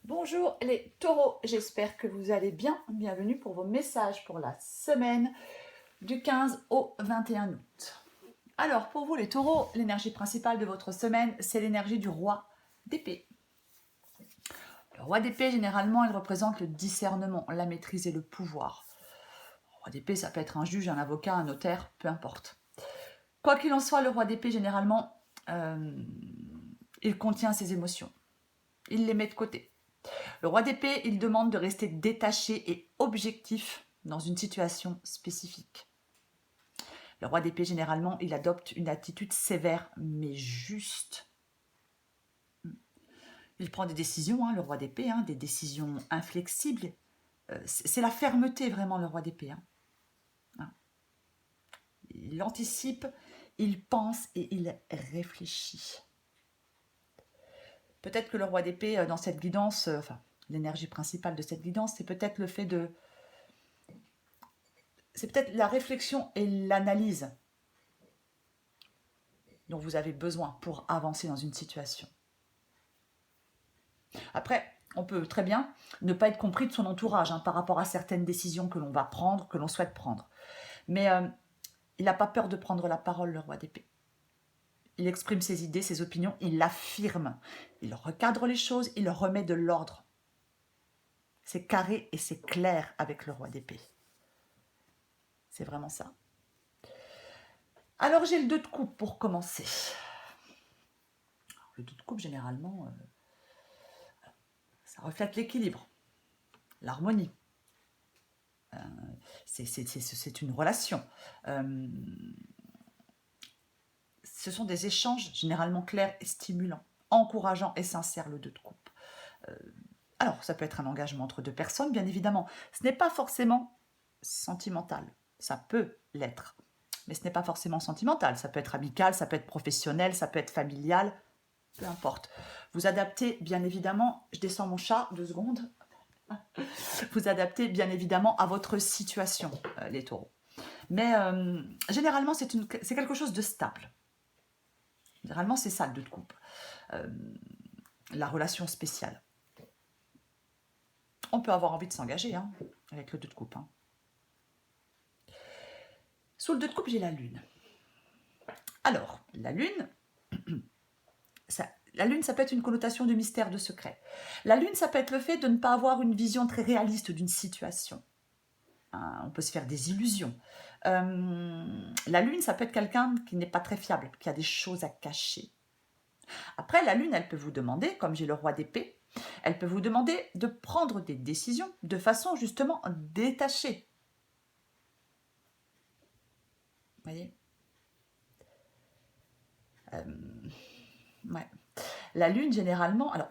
Bonjour les taureaux, j'espère que vous allez bien. Bienvenue pour vos messages pour la semaine du 15 au 21 août. Alors pour vous les taureaux, l'énergie principale de votre semaine, c'est l'énergie du roi d'épée. Le roi d'épée, généralement, il représente le discernement, la maîtrise et le pouvoir. Le roi d'épée, ça peut être un juge, un avocat, un notaire, peu importe. Quoi qu'il en soit, le roi d'épée, généralement, il contient ses émotions. Il les met de côté. Le roi d'épée, il demande de rester détaché et objectif dans une situation spécifique. Le roi d'épée, généralement, il adopte une attitude sévère mais juste. Il prend des décisions, le roi d'épée, des décisions inflexibles. C'est la fermeté, vraiment, le roi d'épée. Il anticipe, il pense et il réfléchit. Peut-être que le roi d'épée, dans cette guidance, l'énergie principale de cette guidance, c'est peut-être le fait de... C'est peut-être la réflexion et l'analyse dont vous avez besoin pour avancer dans une situation. Après, on peut très bien ne pas être compris de son entourage par rapport à certaines décisions que l'on va prendre, que l'on souhaite prendre. Mais il n'a pas peur de prendre la parole, le roi d'épée. Il exprime ses idées, ses opinions, il l'affirme. Il recadre les choses, il remet de l'ordre. C'est carré et c'est clair avec le roi d'épée. C'est vraiment ça. Alors j'ai le 2 de coupe pour commencer. Le 2 de coupe, généralement, ça reflète l'équilibre, l'harmonie. C'est une relation. Ce sont des échanges généralement clairs et stimulants, encourageants et sincères, le 2 de coupe. Alors, ça peut être un engagement entre deux personnes, bien évidemment. Ce n'est pas forcément sentimental. Ça peut l'être. Mais ce n'est pas forcément sentimental. Ça peut être amical, ça peut être professionnel, ça peut être familial. Peu importe. Vous adaptez, bien évidemment, je descends mon chat, 2 secondes. Vous adaptez, bien évidemment, à votre situation, les taureaux. Mais généralement, c'est quelque chose de stable. Généralement, c'est ça le 2 de coupe. La relation spéciale. On peut avoir envie de s'engager avec le 2 de coupe. Sous le 2 de coupe, j'ai la lune. Alors, la lune, ça peut être une connotation de mystère, de secret. La lune, ça peut être le fait de ne pas avoir une vision très réaliste d'une situation. On peut se faire des illusions. La lune, ça peut être quelqu'un qui n'est pas très fiable, qui a des choses à cacher. Après, la lune, elle peut vous demander, comme j'ai le roi d'épée, elle peut vous demander de prendre des décisions de façon justement détachée. Vous voyez ouais. La lune, généralement, alors,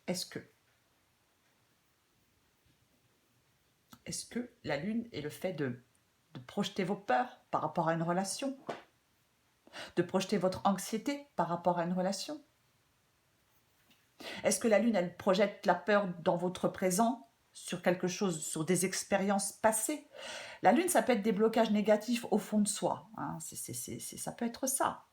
est-ce que la lune est le fait de projeter vos peurs par rapport à une relation, de projeter votre anxiété par rapport à une relation? Est-ce que la lune, elle projette la peur dans votre présent, sur quelque chose, sur des expériences passées? La lune, ça peut être des blocages négatifs au fond de soi. Ça peut être ça.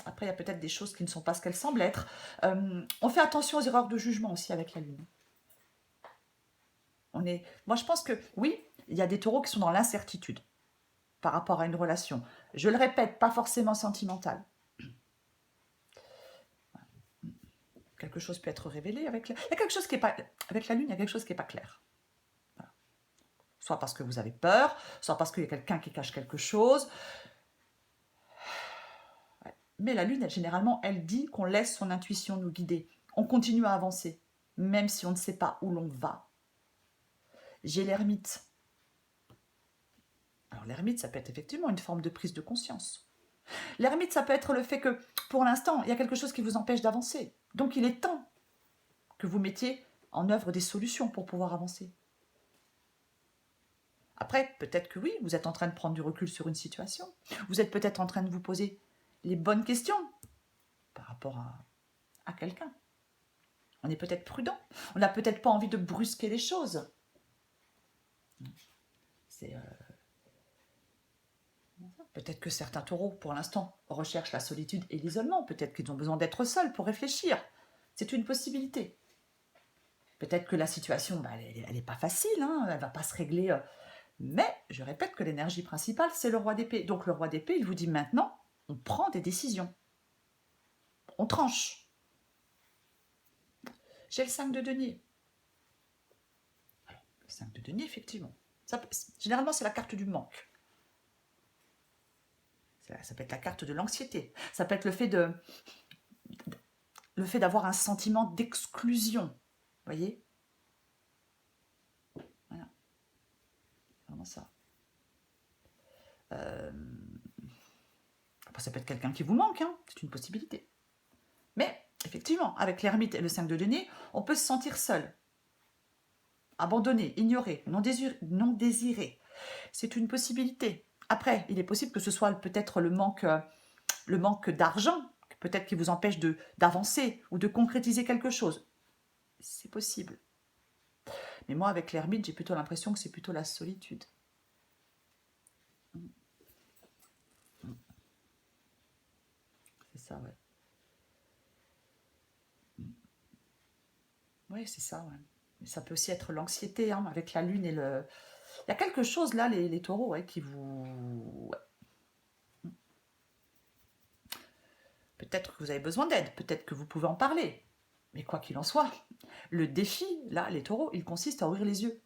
Après, il y a peut-être des choses qui ne sont pas ce qu'elles semblent être. On fait attention aux erreurs de jugement aussi avec la lune. Moi, je pense que oui, il y a des taureaux qui sont dans l'incertitude par rapport à une relation. Je le répète, pas forcément sentimentale. Quelque chose peut être révélé avec la... Il y a quelque chose qui est pas... Avec la lune, il y a quelque chose qui n'est pas clair. Voilà. Soit parce que vous avez peur, soit parce qu'il y a quelqu'un qui cache quelque chose. Ouais. Mais la lune, généralement, elle dit qu'on laisse son intuition nous guider. On continue à avancer, même si on ne sait pas où l'on va. J'ai l'ermite. Alors l'ermite, ça peut être effectivement une forme de prise de conscience. L'ermite, ça peut être le fait que, pour l'instant, il y a quelque chose qui vous empêche d'avancer. Donc il est temps que vous mettiez en œuvre des solutions pour pouvoir avancer. Après, peut-être que oui, vous êtes en train de prendre du recul sur une situation. Vous êtes peut-être en train de vous poser les bonnes questions par rapport à quelqu'un. On est peut-être prudent. On n'a peut-être pas envie de brusquer les choses. Peut-être que certains taureaux, pour l'instant, recherchent la solitude et l'isolement. Peut-être qu'ils ont besoin d'être seuls pour réfléchir. C'est une possibilité. Peut-être que la situation, elle n'est pas facile, hein, elle ne va pas se régler. Mais je répète que l'énergie principale, c'est le roi d'épée. Donc le roi d'épée, il vous dit maintenant, on prend des décisions. On tranche. J'ai le 5 de denier. Alors, le 5 de denier, effectivement. Généralement, c'est la carte du manque. Ça peut être la carte de l'anxiété. Ça peut être le fait d'avoir un sentiment d'exclusion. Vous voyez? Voilà. Vraiment ça. Ça peut être quelqu'un qui vous manque, hein, c'est une possibilité. Mais, effectivement, avec l'ermite et le 5 de denier, on peut se sentir seul, abandonné, ignoré, non désiré. C'est une possibilité. Après, il est possible que ce soit peut-être le manque d'argent, peut-être qui vous empêche d'avancer ou de concrétiser quelque chose. C'est possible. Mais moi, avec l'ermite, j'ai plutôt l'impression que c'est plutôt la solitude. C'est ça, ouais. Oui, c'est ça, ouais. Mais ça peut aussi être l'anxiété, hein, avec la lune et le... Il y a quelque chose là, les taureaux, ouais, qui vous... Ouais. Peut-être que vous avez besoin d'aide, peut-être que vous pouvez en parler. Mais quoi qu'il en soit, le défi, là, les taureaux, il consiste à ouvrir les yeux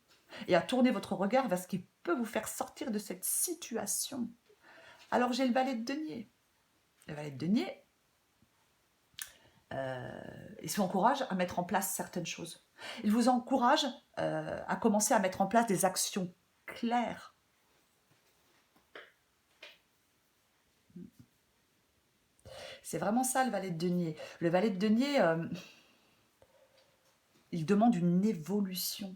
et à tourner votre regard vers ce qui peut vous faire sortir de cette situation. Alors j'ai le valet de denier. Le valet de denier, il vous encourage à mettre en place certaines choses. Il vous encourage à commencer à mettre en place des actions claires. C'est vraiment ça le valet de denier. Le valet de denier, il demande une évolution.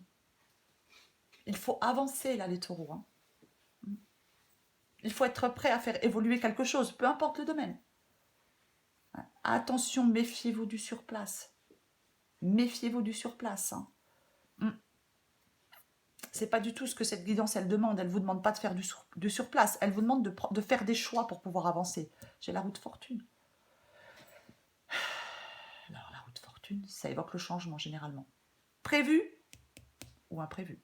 Il faut avancer là les taureaux. Hein. Il faut être prêt à faire évoluer quelque chose, peu importe le domaine. Attention, méfiez-vous du surplace. Méfiez-vous du surplace. Hein. C'est pas du tout ce que cette guidance, elle demande. Elle vous demande pas de faire du surplace. Elle vous demande de faire des choix pour pouvoir avancer. J'ai la roue de fortune. Alors, la roue de fortune, ça évoque le changement, généralement. Prévu ou imprévu.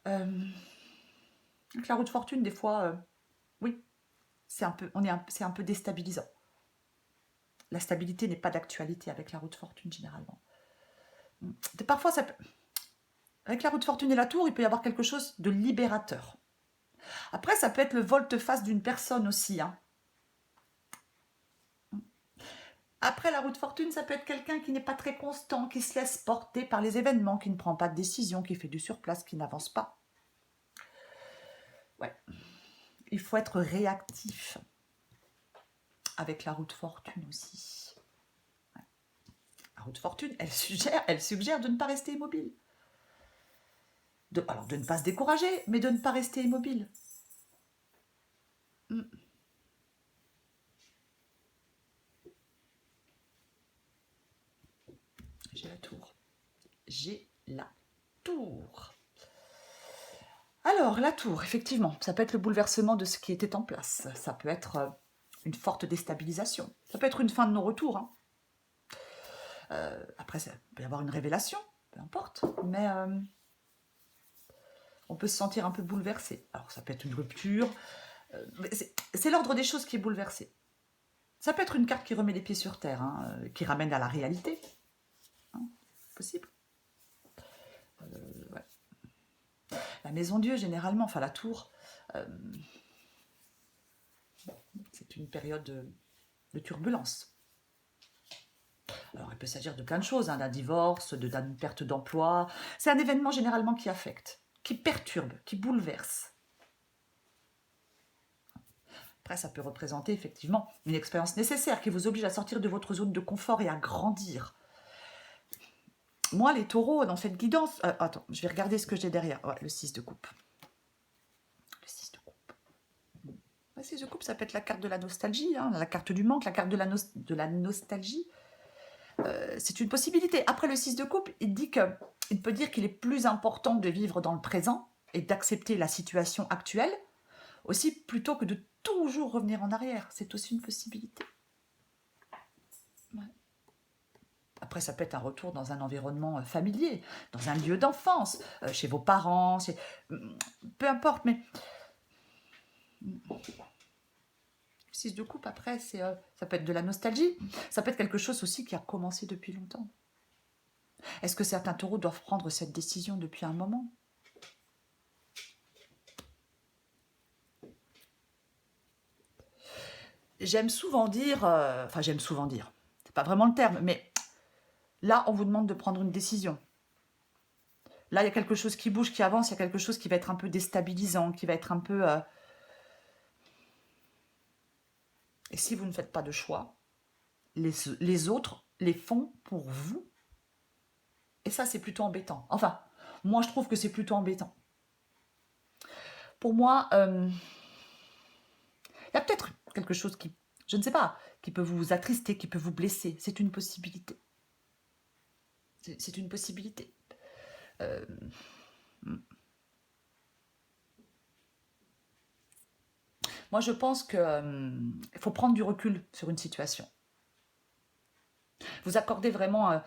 Avec la roue de fortune, des fois, oui, c'est un peu déstabilisant. La stabilité n'est pas d'actualité avec la roue de fortune, généralement. Parfois, avec la roue de fortune et la tour, il peut y avoir quelque chose de libérateur. Après, ça peut être le volte-face d'une personne aussi. Hein. Après, la roue de fortune, ça peut être quelqu'un qui n'est pas très constant, qui se laisse porter par les événements, qui ne prend pas de décision, qui fait du surplace, qui n'avance pas. Ouais. Il faut être réactif. Avec la roue de fortune aussi. Ouais. La roue de fortune, elle suggère de ne pas rester immobile. Alors, de ne pas se décourager, mais de ne pas rester immobile. J'ai la tour. J'ai la tour. Alors, la tour, effectivement, ça peut être le bouleversement de ce qui était en place. Ça peut être une forte déstabilisation. Ça peut être une fin de non-retour. Hein. Après, ça peut y avoir une révélation, peu importe. Mais on peut se sentir un peu bouleversé. Alors, ça peut être une rupture. C'est l'ordre des choses qui est bouleversé. Ça peut être une carte qui remet les pieds sur terre, hein, qui ramène à la réalité. Hein, possible. Ouais. La maison Dieu, généralement, enfin la tour, c'est une période de turbulence. Alors, il peut s'agir de plein de choses, hein, d'un divorce, d'une perte d'emploi. C'est un événement généralement qui affecte, qui perturbe, qui bouleverse. Après, ça peut représenter effectivement une expérience nécessaire qui vous oblige à sortir de votre zone de confort et à grandir. Moi, les taureaux, dans cette guidance... attends, je vais regarder ce que j'ai derrière. Ouais, le 6 de coupe. Le 6 de coupe. Le 6 de coupe, ça peut être la carte de la nostalgie, hein, la carte du manque, la carte de la nostalgie. C'est une possibilité. Après le 6 de coupe, il peut dire qu'il est plus important de vivre dans le présent et d'accepter la situation actuelle, aussi plutôt que de toujours revenir en arrière. C'est aussi une possibilité. Ouais. Après, ça peut être un retour dans un environnement familier, dans un lieu d'enfance, chez vos parents, peu importe, mais 6 de coupe, après, ça peut être de la nostalgie, ça peut être quelque chose aussi qui a commencé depuis longtemps. Est-ce que certains taureaux doivent prendre cette décision depuis un moment? J'aime souvent dire, enfin j'aime souvent dire, c'est pas vraiment le terme, mais là, on vous demande de prendre une décision. Là, il y a quelque chose qui bouge, qui avance, il y a quelque chose qui va être un peu déstabilisant, qui va être un peu... Et si vous ne faites pas de choix, les autres les font pour vous. Et ça, c'est plutôt embêtant. Enfin, moi, je trouve que c'est plutôt embêtant. Pour moi, il y a peut-être quelque chose qui, je ne sais pas, qui peut vous attrister, qui peut vous blesser. C'est une possibilité. C'est une possibilité. Moi, je pense qu'il faut prendre du recul sur une situation. Vous accorder vraiment,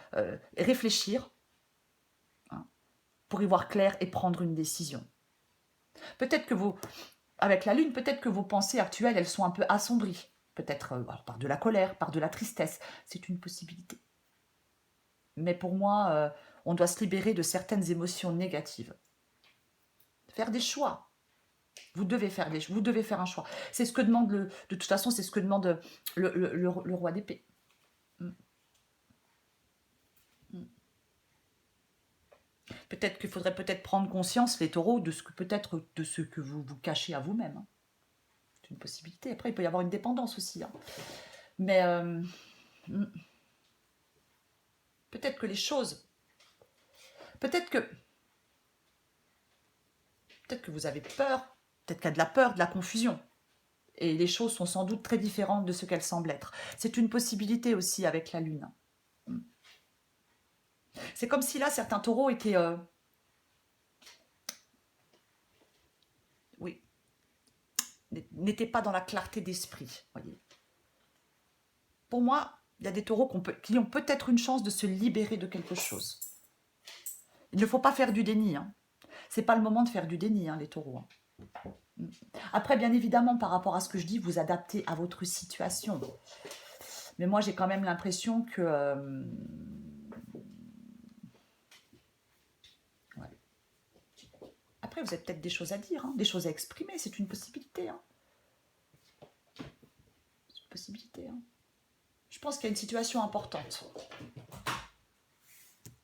réfléchir, hein, pour y voir clair et prendre une décision. Peut-être que vous, avec la Lune, peut-être que vos pensées actuelles, elles sont un peu assombries. Peut-être par de la colère, par de la tristesse. C'est une possibilité. Mais pour moi, on doit se libérer de certaines émotions négatives. Faire des choix. Vous devez faire un choix. C'est ce que demande de toute façon, c'est ce que demande le roi d'épée. Peut-être qu'il faudrait peut-être prendre conscience, les taureaux, de ce que vous vous cachez à vous-même. Hein. C'est une possibilité. Après, il peut y avoir une dépendance aussi. Hein. Mais peut-être que les choses... Peut-être que vous avez peur. Peut-être qu'il y a de la peur, de la confusion. Et les choses sont sans doute très différentes de ce qu'elles semblent être. C'est une possibilité aussi avec la Lune. C'est comme si là, certains taureaux étaient... oui. N'étaient pas dans la clarté d'esprit, voyez. Pour moi, il y a des taureaux qui ont peut-être une chance de se libérer de quelque chose. Il ne faut pas faire du déni. Hein. Ce n'est pas le moment de faire du déni, hein, les taureaux. Hein. Après, bien évidemment, par rapport à ce que je dis, vous adaptez à votre situation. Mais moi, j'ai quand même l'impression que... ouais. Après, vous avez peut-être des choses à dire, hein, des choses à exprimer. C'est une possibilité. Hein. C'est une possibilité. Hein. Je pense qu'il y a une situation importante.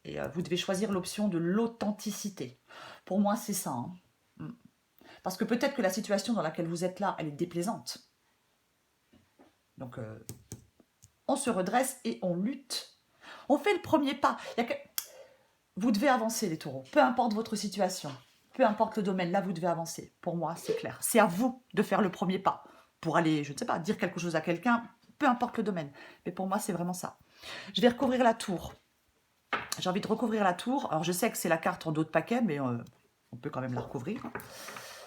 Et vous devez choisir l'option de l'authenticité. Pour moi, c'est ça. Hein. Parce que peut-être que la situation dans laquelle vous êtes là, elle est déplaisante. Donc, on se redresse et on lutte. On fait le premier pas. Vous devez avancer, les taureaux. Peu importe votre situation, peu importe le domaine, là, vous devez avancer. Pour moi, c'est clair. C'est à vous de faire le premier pas. Pour aller, je ne sais pas, dire quelque chose à quelqu'un, peu importe le domaine. Mais pour moi, c'est vraiment ça. Je vais recouvrir la tour. J'ai envie de recouvrir la tour. Alors, je sais que c'est la carte en dos de paquet, mais on peut quand même la recouvrir.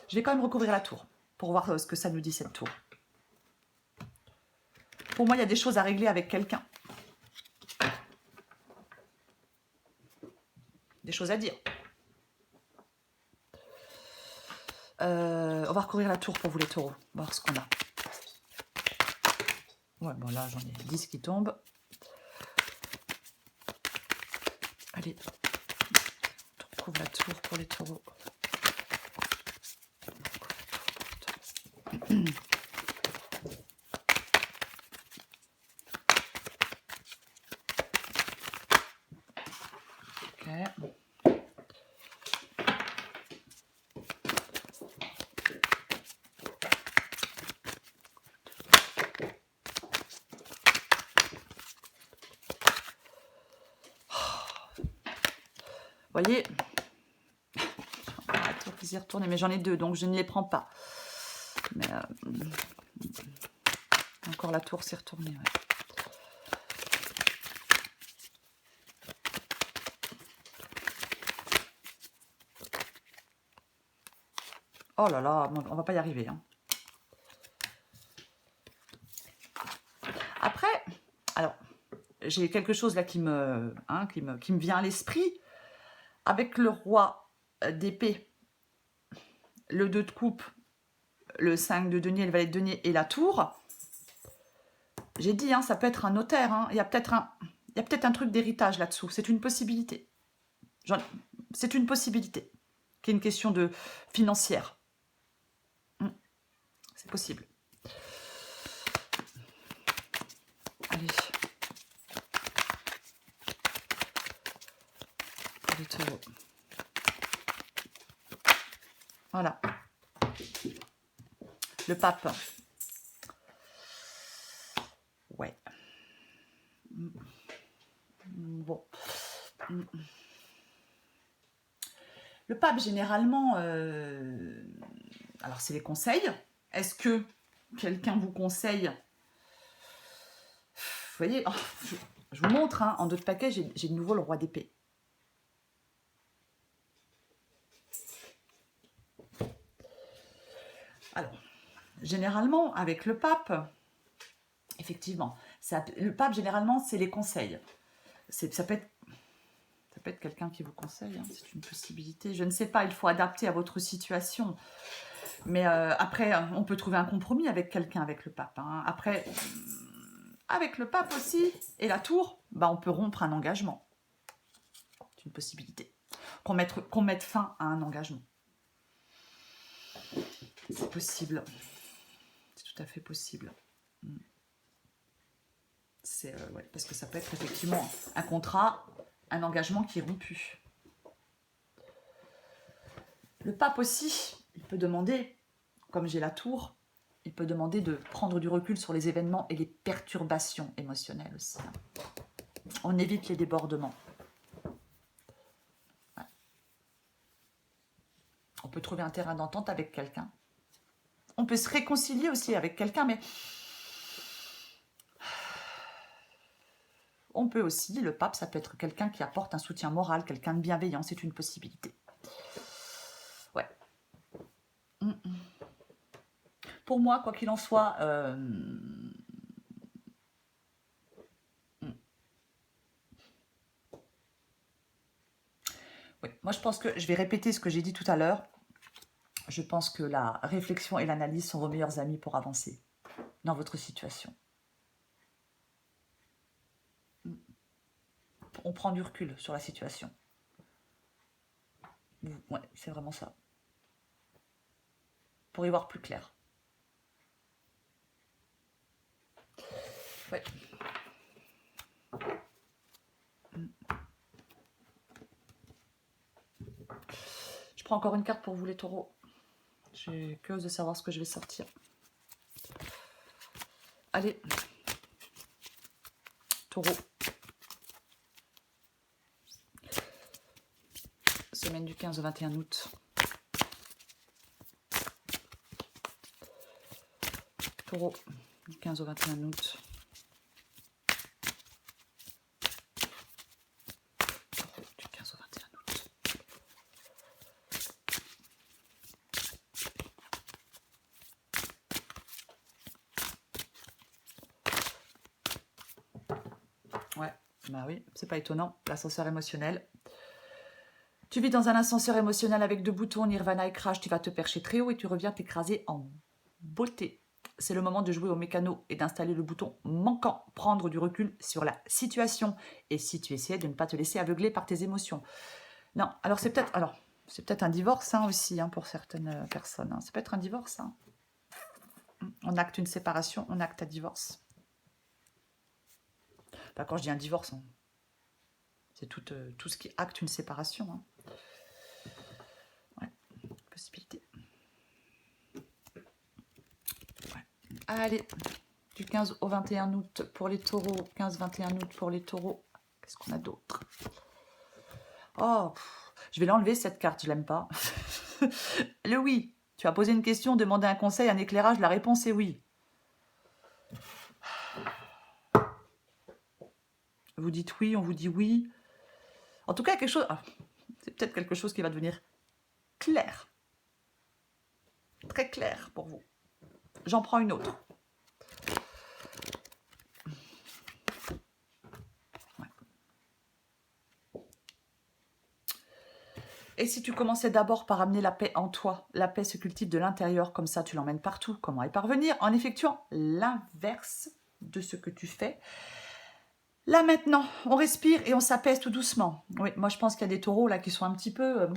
Je vais quand même recouvrir la tour pour voir ce que ça nous dit, cette tour. Pour moi, il y a des choses à régler avec quelqu'un. Des choses à dire. On va recouvrir la tour pour vous, les taureaux. On va voir ce qu'on a. Ouais, bon, là, j'en ai 10 qui tombent. Allez, on recouvre la tour pour les taureaux. Ok. Vous voyez, la tour qui s'est retournée, mais j'en ai 2, donc je ne les prends pas. Mais encore la tour s'est retournée. Ouais. Oh là là, on va pas y arriver. Hein. Après, alors, j'ai quelque chose là qui me vient à l'esprit. Avec le roi d'épée, le 2 de coupe, le 5 de denier, le valet de denier et la tour. J'ai dit, hein, ça peut être un notaire. Hein. Il y a peut-être un truc d'héritage là-dessous. C'est une possibilité. C'est une possibilité. Qui est une question de financière. C'est possible. Allez. Les taureaux. Voilà. Le pape. Ouais. Bon. Le pape, généralement, alors c'est les conseils. Est-ce que quelqu'un vous conseille? Vous voyez, oh, je vous montre, hein, en dos de paquet, j'ai de nouveau le roi d'épée. Alors, généralement, avec le pape, effectivement, le pape, généralement, c'est les conseils. Ça peut être quelqu'un qui vous conseille, hein, c'est une possibilité. Je ne sais pas, il faut adapter à votre situation. Mais après, on peut trouver un compromis avec quelqu'un, avec le pape. Hein. Après, avec le pape aussi, et la tour, bah, on peut rompre un engagement. C'est une possibilité. Qu'on mette fin à un engagement. C'est possible. C'est tout à fait possible. Ouais, parce que ça peut être effectivement un contrat, un engagement qui est rompu. Le pape aussi, il peut demander, comme j'ai la tour, il peut demander de prendre du recul sur les événements et les perturbations émotionnelles aussi. On évite les débordements. Ouais. On peut trouver un terrain d'entente avec quelqu'un. On peut se réconcilier aussi avec quelqu'un, mais on peut aussi, le pape, ça peut être quelqu'un qui apporte un soutien moral, quelqu'un de bienveillant, c'est une possibilité. Ouais. Pour moi, quoi qu'il en soit, oui. Moi je pense que, je vais répéter ce que j'ai dit tout à l'heure, je pense que la réflexion et l'analyse sont vos meilleurs amis pour avancer dans votre situation. On prend du recul sur la situation. Ouais, c'est vraiment ça. Pour y voir plus clair. Ouais. Je prends encore une carte pour vous les taureaux. J'ai curieuse de savoir ce que je vais sortir. Allez. Taureau. Semaine du 15 au 21 août. Taureau, du 15 au 21 août. Taureau, du 15 au 21 août. Ouais, bah oui, c'est pas étonnant, l'ascenseur émotionnel. Tu vis dans un ascenseur émotionnel avec 2 boutons, Nirvana et Crash, tu vas te percher très haut et tu reviens t'écraser en beauté. C'est le moment de jouer au mécano et d'installer le bouton manquant, prendre du recul sur la situation. Et si tu essaies de ne pas te laisser aveugler par tes émotions. Non, alors c'est peut-être un divorce hein, aussi hein, pour certaines personnes. Hein. Ça peut être un divorce. Hein. On acte une séparation, on acte un divorce. Enfin, quand je dis un divorce, hein, c'est tout ce qui acte une séparation. Hein. Ouais, possibilité. Ouais. Allez, du 15 au 21 août pour les taureaux. 15-21 août pour les taureaux. Qu'est-ce qu'on a d'autre? Oh, je vais l'enlever cette carte, je l'aime pas. Le oui. Tu as posé une question, demandé un conseil, un éclairage, la réponse est oui. Vous dites oui, on vous dit oui. En tout cas, quelque chose. C'est peut-être quelque chose qui va devenir clair. Très clair pour vous. J'en prends une autre. Et si tu commençais d'abord par amener la paix en toi, la paix se cultive de l'intérieur, comme ça tu l'emmènes partout. Comment y parvenir? En effectuant l'inverse de ce que tu fais. Là maintenant, on respire et on s'apaise tout doucement. Oui, moi je pense qu'il y a des taureaux là qui sont un petit peu...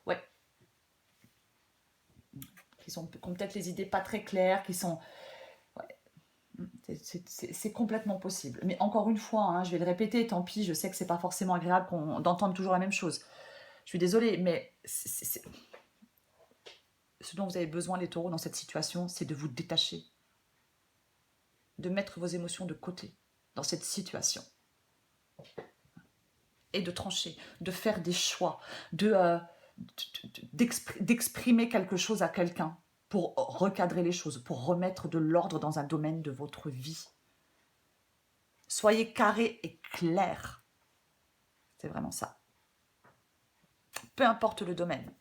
ouais. Qui ont peut-être les idées pas très claires, qui sont... Ouais. C'est complètement possible. Mais encore une fois, hein, je vais le répéter, tant pis, je sais que c'est pas forcément agréable d'entendre toujours la même chose. Je suis désolée, mais ce dont vous avez besoin, les taureaux, dans cette situation, c'est de vous détacher. De mettre vos émotions de côté dans cette situation. Et de trancher, de faire des choix, d'exprimer quelque chose à quelqu'un pour recadrer les choses, pour remettre de l'ordre dans un domaine de votre vie. Soyez carré et clair. C'est vraiment ça. Peu importe le domaine.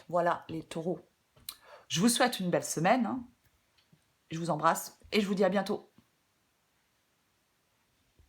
Voilà les taureaux. Je vous souhaite une belle semaine. Je vous embrasse et je vous dis à bientôt.